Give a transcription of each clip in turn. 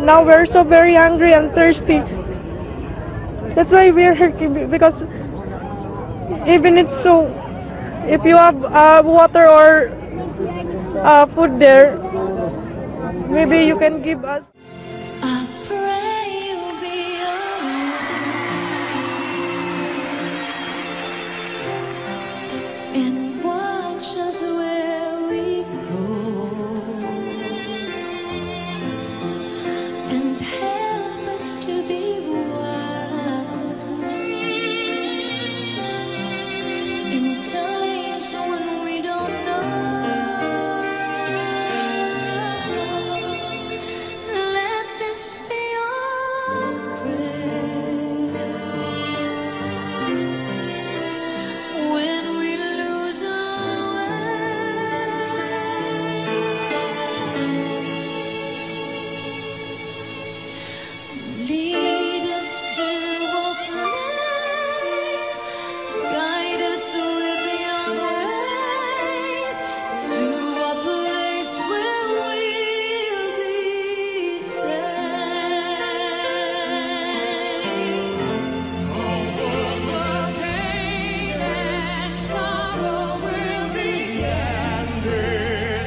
now we're so very hungry and thirsty. That's why we're here, because even it's so, if you have water or food there, maybe you can give us. I pray you'll be alright and watch us where we go and help us to be wise in times when we don't know. Let this be our prayer when we lose our way. Lead us to a place, guide us with your grace, to a place where we'll be safe. Over pain and sorrow will be ended,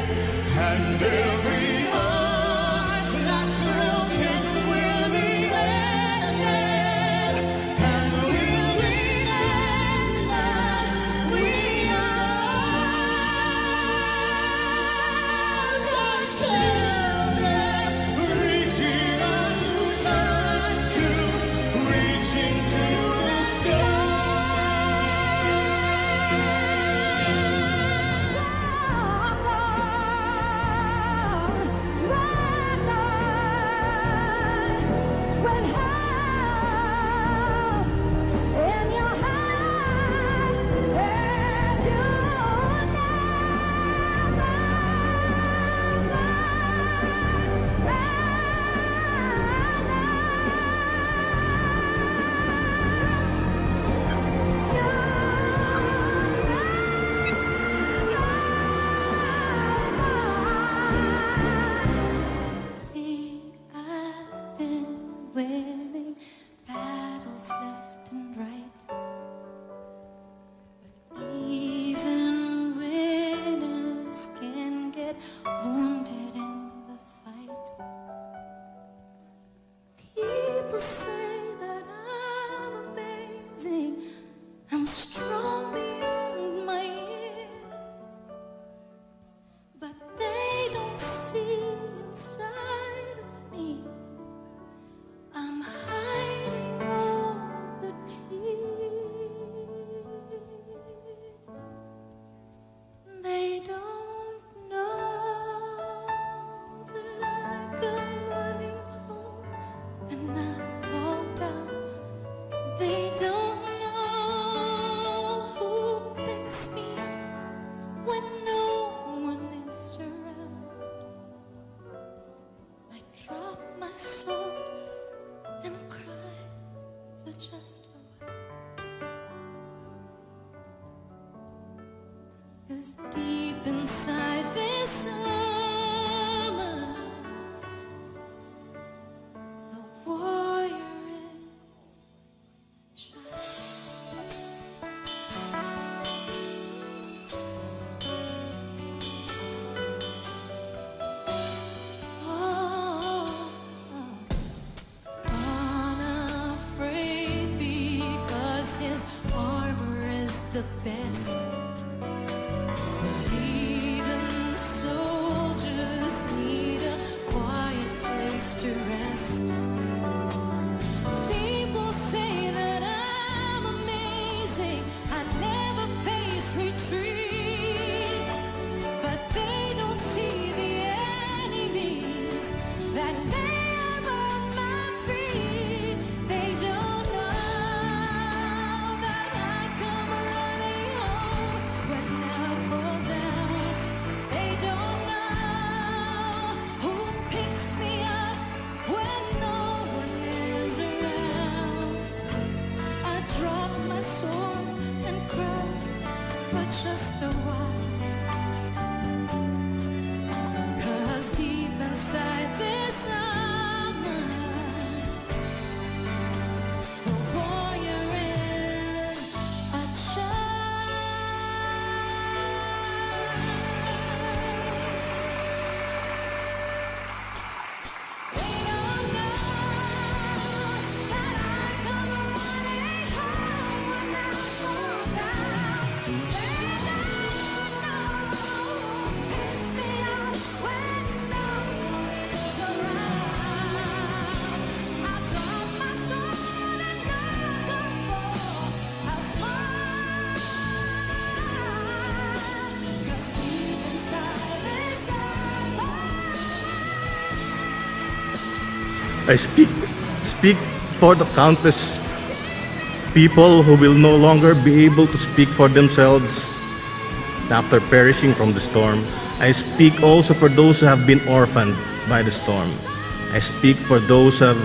and every heart that's broken will be mended, and we'll remember we are God's children, reaching out to touch you, reaching to the sky. When help in your hand and you I've been winning battles left and right, but even winners can get wounded in the fight. People say that I'm amazing, I'm strong beyond my years, but they don't see inside of me. I'm hiding all the tears. They don't know that I come running home and I fall down. They don't know who picks me up when no one is around. I drop my sword and cry for just a while, 'cause deep inside this armor, the warrior is a child. Unafraid because his armor is the best. Even soldiers need a quiet place to rest. People say that I'm amazing, I never face retreat, but they don't see the enemies that lay above my feet. They don't know that I come running home I speak for the countless people who will no longer be able to speak for themselves after perishing from the storm. I speak also for those who have been orphaned by the storm. I speak for those of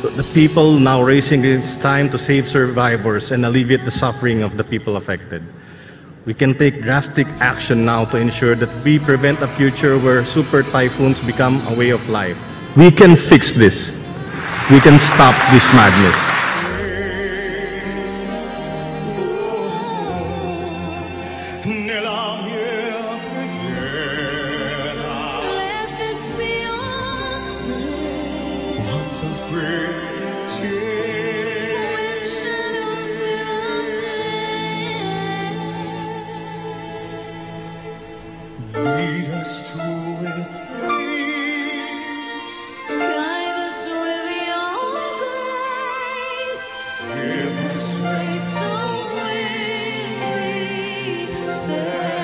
the people now raising its time to save survivors and alleviate the suffering of the people affected. We can take drastic action now to ensure that we prevent a future where super typhoons become a way of life. We can fix this. We can stop this madness. Let this be our prayer. When shadows will appear, Lead us to a place. guide us with your grace. Give us Faith so we'll be saved.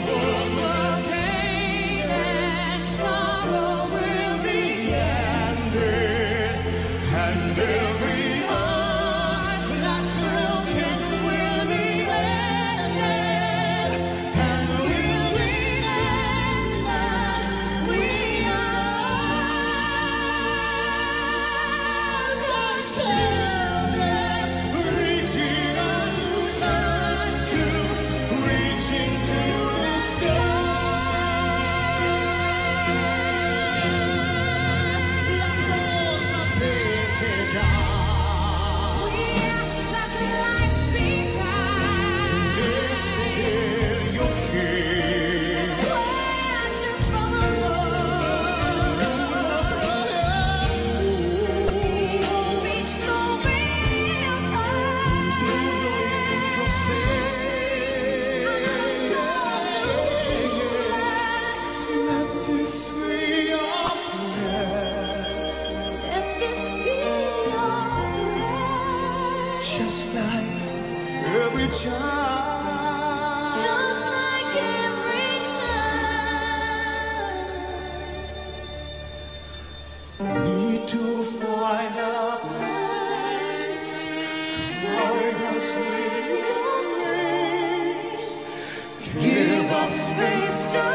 The pain and sorrow will be ended, and every heart that's broken will be mended, and we'll remember we are God's children, reaching out to touch you, reaching to the sky. La cosa fece we ask that life be kind. descender your king. Just from above, we'll reach so real high. Let this be our prayer, Let this be your prayer. just like every child. Just like every child. Need to find a place, guide us with your grace. Give us faith so